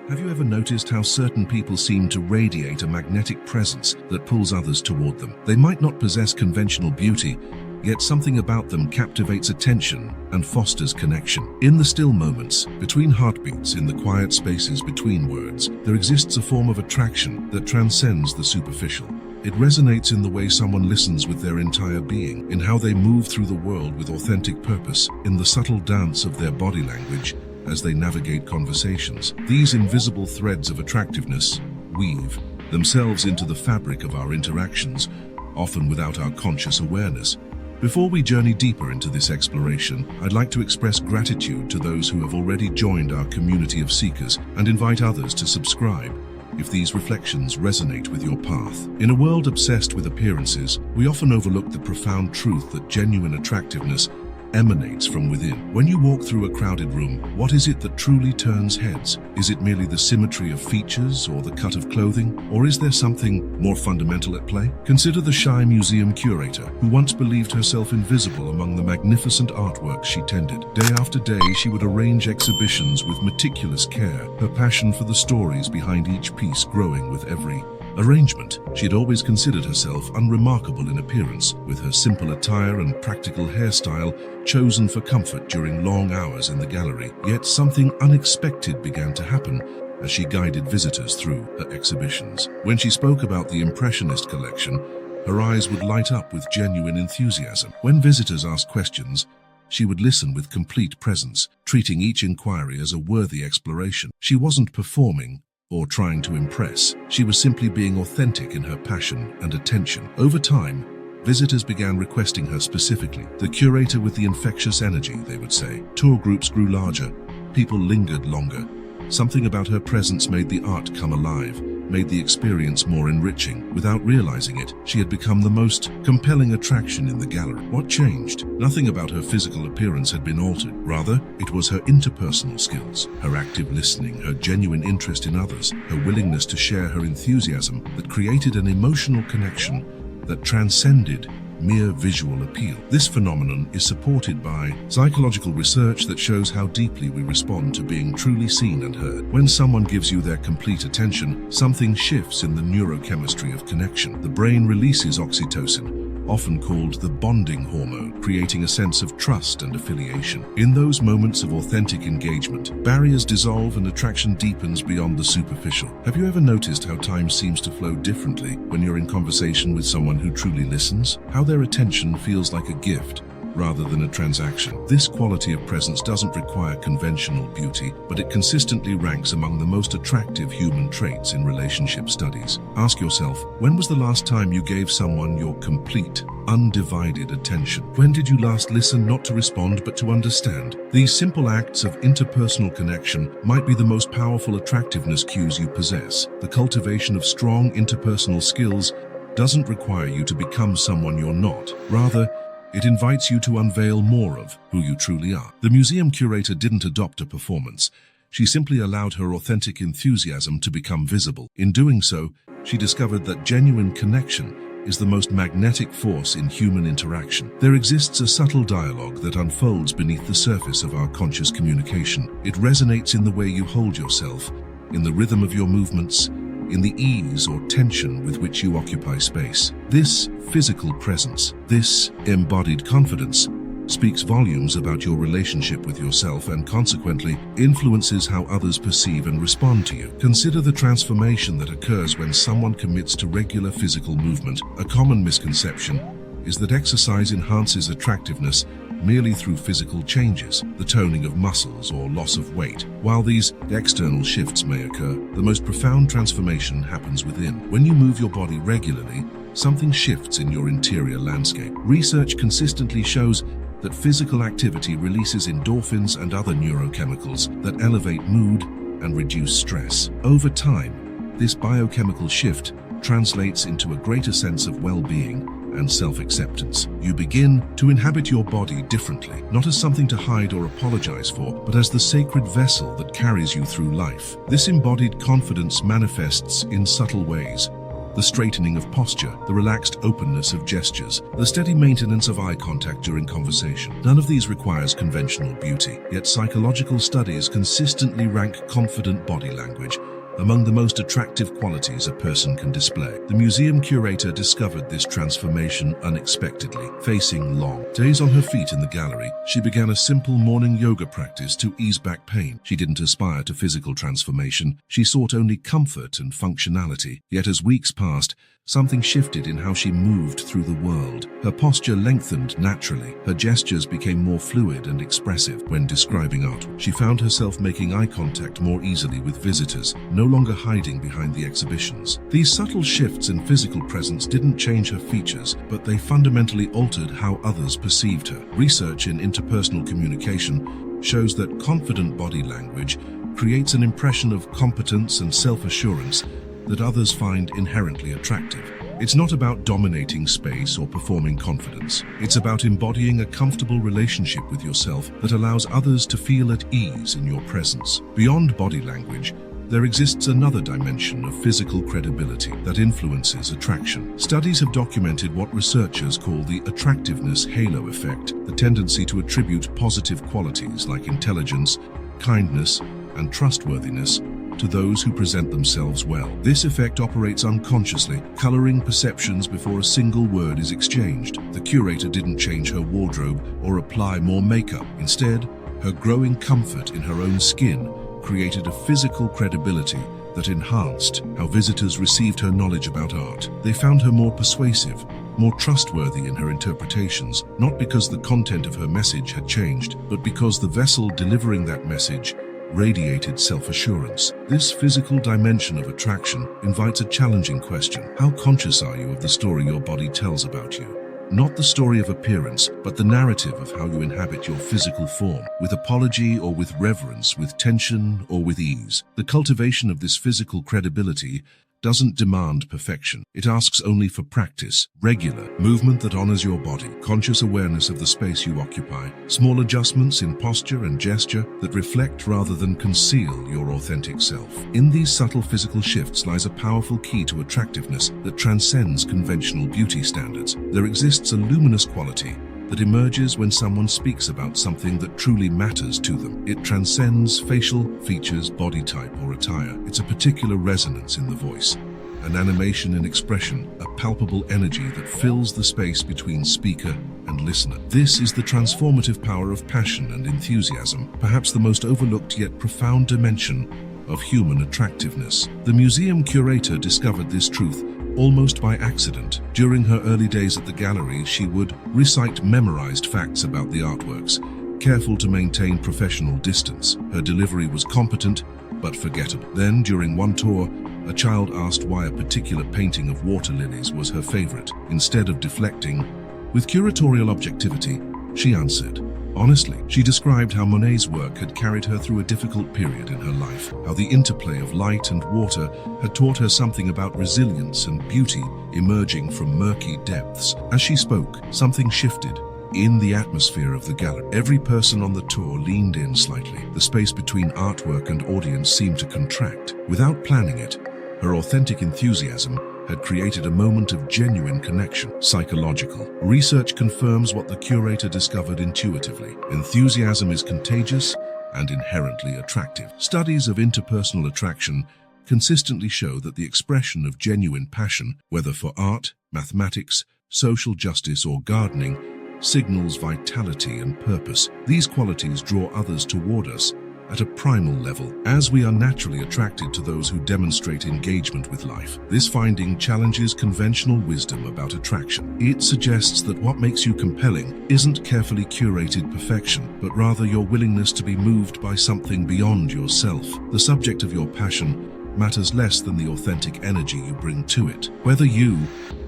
Have you ever noticed how certain people seem to radiate a magnetic presence that pulls others toward them? They might not possess conventional beauty, yet something about them captivates attention and fosters connection. In the still moments, between heartbeats, in the quiet spaces between words, there exists a form of attraction that transcends the superficial. It resonates in the way someone listens with their entire being, in how they move through the world with authentic purpose, in the subtle dance of their body language as they navigate conversations. These invisible threads of attractiveness weave themselves into the fabric of our interactions, often without our conscious awareness. Before we journey deeper into this exploration, I'd like to express gratitude to those who have already joined our community of seekers and invite others to subscribe if these reflections resonate with your path. In a world obsessed with appearances, we often overlook the profound truth that genuine attractiveness emanates from within. When you walk through a crowded room, what is it that truly turns heads? Is it merely the symmetry of features or the cut of clothing? Or is there something more fundamental at play? Consider the shy museum curator who once believed herself invisible among the magnificent artworks she tended. Day after day, she would arrange exhibitions with meticulous care, her passion for the stories behind each piece growing with every arrangement. She had always considered herself unremarkable in appearance, with her simple attire and practical hairstyle chosen for comfort during long hours in the gallery. Yet something unexpected began to happen as she guided visitors through her exhibitions. When she spoke about the Impressionist collection, her eyes would light up with genuine enthusiasm. When visitors asked questions, she would listen with complete presence, treating each inquiry as a worthy exploration. She wasn't performing or trying to impress. She was simply being authentic in her passion and attention. Over time, visitors began requesting her specifically. The curator with the infectious energy, they would say. Tour groups grew larger. People lingered longer. Something about her presence made the art come alive, made the experience more enriching. Without realizing it, she had become the most compelling attraction in the gallery. What changed? Nothing about her physical appearance had been altered. Rather, it was her interpersonal skills, her active listening, her genuine interest in others, her willingness to share her enthusiasm that created an emotional connection that transcended mere visual appeal. This phenomenon is supported by psychological research that shows how deeply we respond to being truly seen and heard. When someone gives you their complete attention, something shifts in the neurochemistry of connection. The brain releases oxytocin, often called the bonding hormone, creating a sense of trust and affiliation. In those moments of authentic engagement, barriers dissolve and attraction deepens beyond the superficial. Have you ever noticed how time seems to flow differently when you're in conversation with someone who truly listens? How their attention feels like a gift rather than a transaction. This quality of presence doesn't require conventional beauty, but it consistently ranks among the most attractive human traits in relationship studies. Ask yourself, when was the last time you gave someone your complete, undivided attention? When did you last listen not to respond but to understand? These simple acts of interpersonal connection might be the most powerful attractiveness cues you possess. The cultivation of strong interpersonal skills doesn't require you to become someone you're not. Rather, it invites you to unveil more of who you truly are. The museum curator didn't adopt a performance. She simply allowed her authentic enthusiasm to become visible. In doing so, she discovered that genuine connection is the most magnetic force in human interaction. There exists a subtle dialogue that unfolds beneath the surface of our conscious communication. It resonates in the way you hold yourself, in the rhythm of your movements, in the ease or tension with which you occupy space. This physical presence, this embodied confidence, speaks volumes about your relationship with yourself and consequently influences how others perceive and respond to you. Consider the transformation that occurs when someone commits to regular physical movement. A common misconception is that exercise enhances attractiveness merely through physical changes, the toning of muscles or loss of weight. While these external shifts may occur, the most profound transformation happens within. When you move your body regularly, something shifts in your interior landscape. Research consistently shows that physical activity releases endorphins and other neurochemicals that elevate mood and reduce stress. Over time, this biochemical shift translates into a greater sense of well-being and self-acceptance. You begin to inhabit your body differently, not as something to hide or apologize for, but as the sacred vessel that carries you through life. This embodied confidence manifests in subtle ways. the straightening of posture, the relaxed openness of gestures, the steady maintenance of eye contact during conversation. None of these requires conventional beauty, yet psychological studies consistently rank confident body language among the most attractive qualities a person can display. The museum curator discovered this transformation unexpectedly. Facing long days on her feet in the gallery, she began a simple morning yoga practice to ease back pain. She didn't aspire to physical transformation, she sought only comfort and functionality. Yet as weeks passed, something shifted in how she moved through the world. Her posture lengthened naturally. Her gestures became more fluid and expressive. When describing art, she found herself making eye contact more easily with visitors, no longer hiding behind the exhibitions. These subtle shifts in physical presence didn't change her features, but they fundamentally altered how others perceived her. Research in interpersonal communication shows that confident body language creates an impression of competence and self-assurance that others find inherently attractive. It's not about dominating space or performing confidence. It's about embodying a comfortable relationship with yourself that allows others to feel at ease in your presence. Beyond body language, there exists another dimension of physical credibility that influences attraction. Studies have documented what researchers call the attractiveness halo effect, the tendency to attribute positive qualities like intelligence, kindness, and trustworthiness to those who present themselves well. This effect operates unconsciously, coloring perceptions before a single word is exchanged. The curator didn't change her wardrobe or apply more makeup. Instead, her growing comfort in her own skin created a physical credibility that enhanced how visitors received her knowledge about art. They found her more persuasive, more trustworthy in her interpretations, not because the content of her message had changed, but because the vessel delivering that message radiated self-assurance. This physical dimension of attraction invites a challenging question. How conscious are you of the story your body tells about you? Not the story of appearance, but the narrative of how you inhabit your physical form, with apology or with reverence, with tension or with ease. The cultivation of this physical credibility doesn't demand perfection. It asks only for practice, regular movement that honors your body, conscious awareness of the space you occupy, small adjustments in posture and gesture that reflect rather than conceal your authentic self. In these subtle physical shifts lies a powerful key to attractiveness that transcends conventional beauty standards. There exists a luminous quality that emerges when someone speaks about something that truly matters to them. It transcends facial features, body type, or attire. It's a particular resonance in the voice, an animation in expression, a palpable energy that fills the space between speaker and listener. This is the transformative power of passion and enthusiasm, perhaps the most overlooked yet profound dimension of human attractiveness. The museum curator discovered this truth almost by accident. During her early days at the gallery, she would recite memorized facts about the artworks, careful to maintain professional distance. Her delivery was competent, but forgettable. Then, during one tour, a child asked why a particular painting of water lilies was her favorite. Instead of deflecting, with curatorial objectivity, she answered honestly. She described how Monet's work had carried her through a difficult period in her life, how the interplay of light and water had taught her something about resilience and beauty emerging from murky depths. As she spoke, something shifted in the atmosphere of the gallery. Every person on the tour leaned in slightly. The space between artwork and audience seemed to contract. Without planning it, her authentic enthusiasm had created a moment of genuine connection. Psychological research confirms what the curator discovered intuitively. Enthusiasm is contagious and inherently attractive. Studies of interpersonal attraction consistently show that the expression of genuine passion, whether for art, mathematics, social justice, or gardening, signals vitality and purpose. These qualities draw others toward us at a primal level, as we are naturally attracted to those who demonstrate engagement with life. This finding challenges conventional wisdom about attraction. It suggests that what makes you compelling isn't carefully curated perfection, but rather your willingness to be moved by something beyond yourself. The subject of your passion matters less than the authentic energy you bring to it. Whether you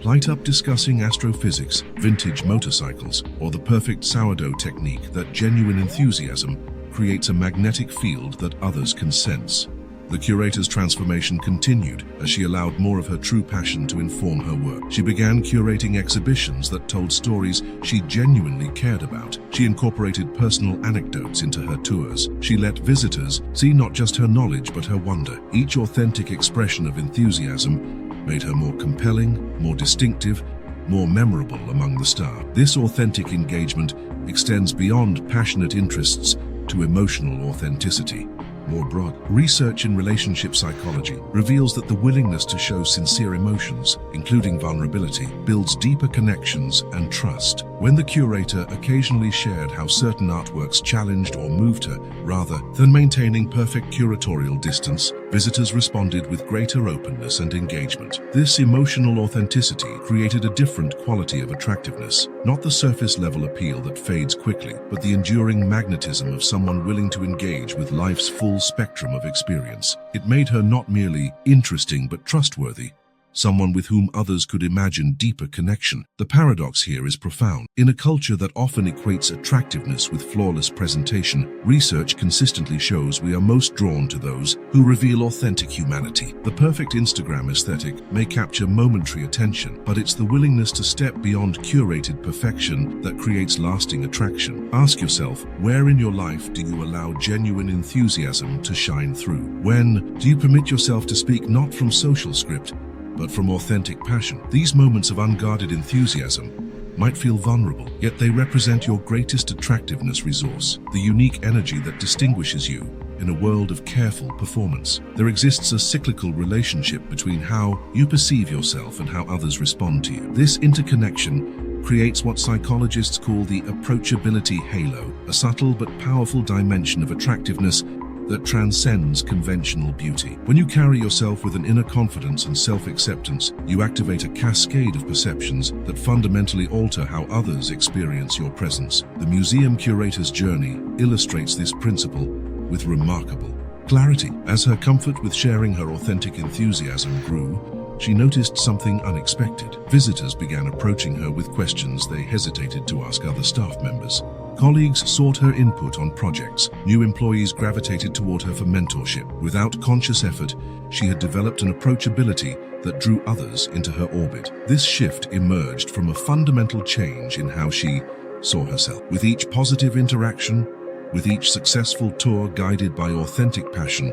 light up discussing astrophysics, vintage motorcycles, or the perfect sourdough technique, that genuine enthusiasm creates a magnetic field that others can sense. The curator's transformation continued as she allowed more of her true passion to inform her work. She began curating exhibitions that told stories she genuinely cared about. She incorporated personal anecdotes into her tours. She let visitors see not just her knowledge but her wonder. Each authentic expression of enthusiasm made her more compelling, more distinctive, more memorable among the staff. This authentic engagement extends beyond passionate interests to emotional authenticity. More broad, research in relationship psychology reveals that the willingness to show sincere emotions, including vulnerability, builds deeper connections and trust. When the curator occasionally shared how certain artworks challenged or moved her, rather than maintaining perfect curatorial distance, visitors responded with greater openness and engagement. This emotional authenticity created a different quality of attractiveness, not the surface-level appeal that fades quickly, but the enduring magnetism of someone willing to engage with life's full spectrum of experience. It made her not merely interesting but trustworthy, someone with whom others could imagine deeper connection. The paradox here is profound. In a culture that often equates attractiveness with flawless presentation, research consistently shows we are most drawn to those who reveal authentic humanity. The perfect Instagram aesthetic may capture momentary attention, but it's the willingness to step beyond curated perfection that creates lasting attraction. Ask yourself, where in your life do you allow genuine enthusiasm to shine through? When do you permit yourself to speak not from social script, but from authentic passion? These moments of unguarded enthusiasm might feel vulnerable, yet they represent your greatest attractiveness resource, the unique energy that distinguishes you in a world of careful performance. There exists a cyclical relationship between how you perceive yourself and how others respond to you. This interconnection creates what psychologists call the approachability halo, a subtle but powerful dimension of attractiveness that transcends conventional beauty. When you carry yourself with an inner confidence and self-acceptance, you activate a cascade of perceptions that fundamentally alter how others experience your presence. The museum curator's journey illustrates this principle with remarkable clarity. As her comfort with sharing her authentic enthusiasm grew, she noticed something unexpected. Visitors began approaching her with questions they hesitated to ask other staff members. Colleagues sought her input on projects. New employees gravitated toward her for mentorship. Without conscious effort, she had developed an approachability that drew others into her orbit. This shift emerged from a fundamental change in how she saw herself. With each positive interaction, with each successful tour guided by authentic passion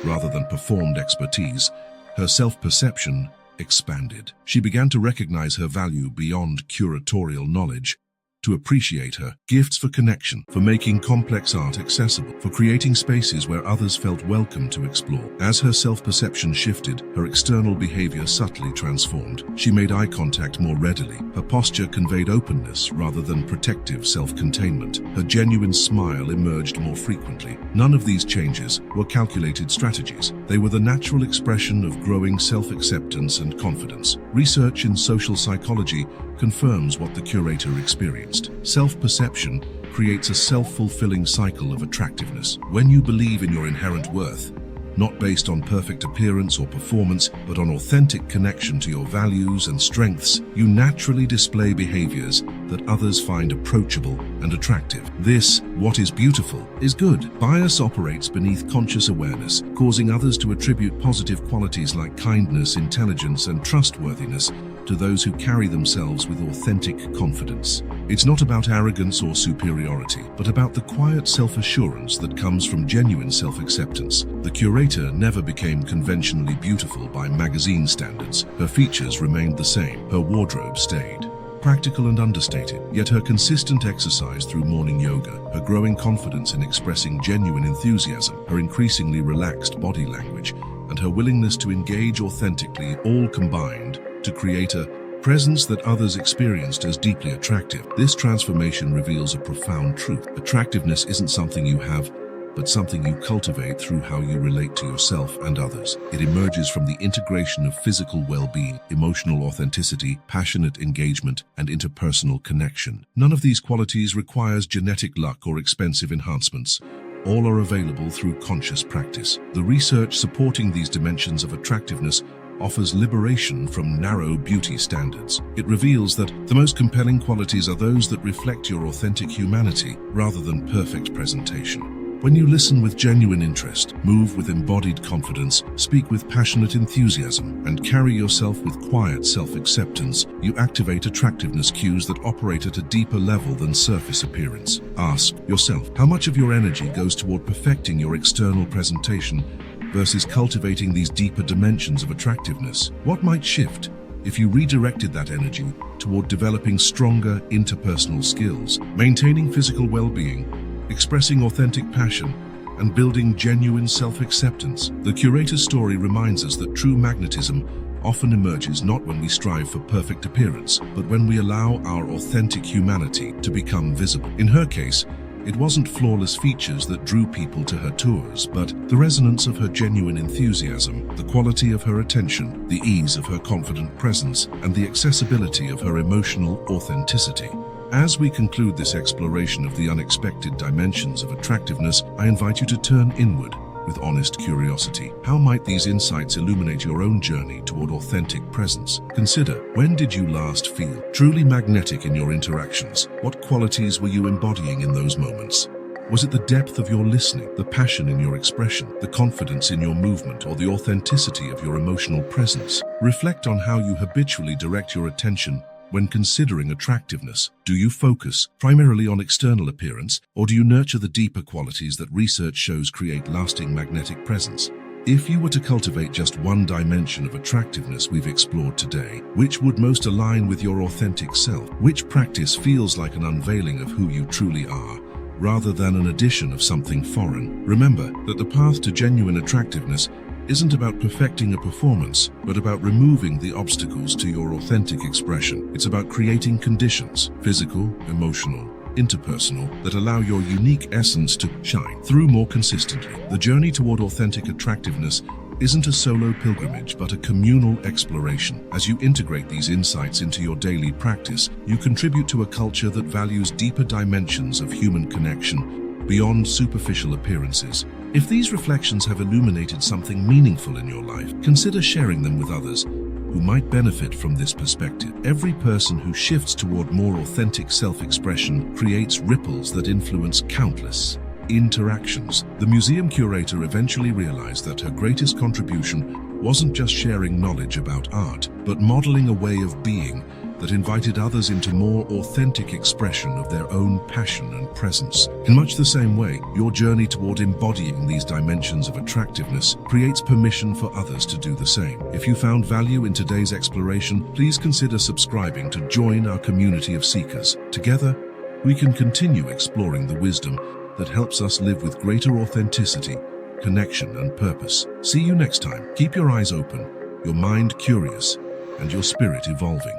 rather than performed expertise, her self-perception expanded. She began to recognize her value beyond curatorial knowledge, to appreciate her gifts for connection, for making complex art accessible, for creating spaces where others felt welcome to explore. As her self-perception shifted, her external behavior subtly transformed. She made eye contact more readily. Her posture conveyed openness rather than protective self-containment. Her genuine smile emerged more frequently. None of these changes were calculated strategies. They were the natural expression of growing self-acceptance and confidence. Research in social psychology confirms what the curator experienced. Self-perception creates a self-fulfilling cycle of attractiveness. When you believe in your inherent worth, not based on perfect appearance or performance, but on authentic connection to your values and strengths, you naturally display behaviors that others find approachable and attractive. This, what is beautiful, is good. Bias operates beneath conscious awareness, causing others to attribute positive qualities like kindness, intelligence, and trustworthiness to those who carry themselves with authentic confidence. It's not about arrogance or superiority, but about the quiet self-assurance that comes from genuine self-acceptance. The curator never became conventionally beautiful by magazine standards. Her features remained the same. Her wardrobe stayed practical and understated, yet her consistent exercise through morning yoga, her growing confidence in expressing genuine enthusiasm, her increasingly relaxed body language, and her willingness to engage authentically all combined to create a presence that others experienced as deeply attractive. This transformation reveals a profound truth. Attractiveness isn't something you have, but something you cultivate through how you relate to yourself and others. It emerges from the integration of physical well-being, emotional authenticity, passionate engagement, and interpersonal connection. None of these qualities requires genetic luck or expensive enhancements. All are available through conscious practice. The research supporting these dimensions of attractiveness offers liberation from narrow beauty standards. It reveals that the most compelling qualities are those that reflect your authentic humanity rather than perfect presentation. When you listen with genuine interest, move with embodied confidence, speak with passionate enthusiasm, and carry yourself with quiet self-acceptance, you activate attractiveness cues that operate at a deeper level than surface appearance. Ask yourself, how much of your energy goes toward perfecting your external presentation versus cultivating these deeper dimensions of attractiveness? What might shift if you redirected that energy toward developing stronger interpersonal skills, maintaining physical well-being, expressing authentic passion, and building genuine self-acceptance? The curator's story reminds us that true magnetism often emerges not when we strive for perfect appearance, but when we allow our authentic humanity to become visible. In her case, it wasn't flawless features that drew people to her tours, but the resonance of her genuine enthusiasm, the quality of her attention, the ease of her confident presence, and the accessibility of her emotional authenticity. As we conclude this exploration of the unexpected dimensions of attractiveness, I invite you to turn inward with honest curiosity. How might these insights illuminate your own journey toward authentic presence? Consider, when did you last feel truly magnetic in your interactions? What qualities were you embodying in those moments? Was it the depth of your listening, the passion in your expression, the confidence in your movement, or the authenticity of your emotional presence? Reflect on how you habitually direct your attention when considering attractiveness. Do you focus primarily on external appearance, or do you nurture the deeper qualities that research shows create lasting magnetic presence? If you were to cultivate just one dimension of attractiveness we've explored today, which would most align with your authentic self? Which practice feels like an unveiling of who you truly are, rather than an addition of something foreign? Remember that the path to genuine attractiveness isn't about perfecting a performance, but about removing the obstacles to your authentic expression. It's about creating conditions, physical, emotional, interpersonal, that allow your unique essence to shine through more consistently. The journey toward authentic attractiveness isn't a solo pilgrimage, but a communal exploration. As you integrate these insights into your daily practice, you contribute to a culture that values deeper dimensions of human connection beyond superficial appearances. If these reflections have illuminated something meaningful in your life, consider sharing them with others who might benefit from this perspective. Every person who shifts toward more authentic self-expression creates ripples that influence countless interactions. The museum curator eventually realized that her greatest contribution wasn't just sharing knowledge about art, but modeling a way of being that invited others into more authentic expression of their own passion and presence. In much the same way, your journey toward embodying these dimensions of attractiveness creates permission for others to do the same. If you found value in today's exploration, please consider subscribing to join our community of seekers. Together, we can continue exploring the wisdom that helps us live with greater authenticity, connection, and purpose. See you next time. Keep your eyes open, your mind curious, and your spirit evolving.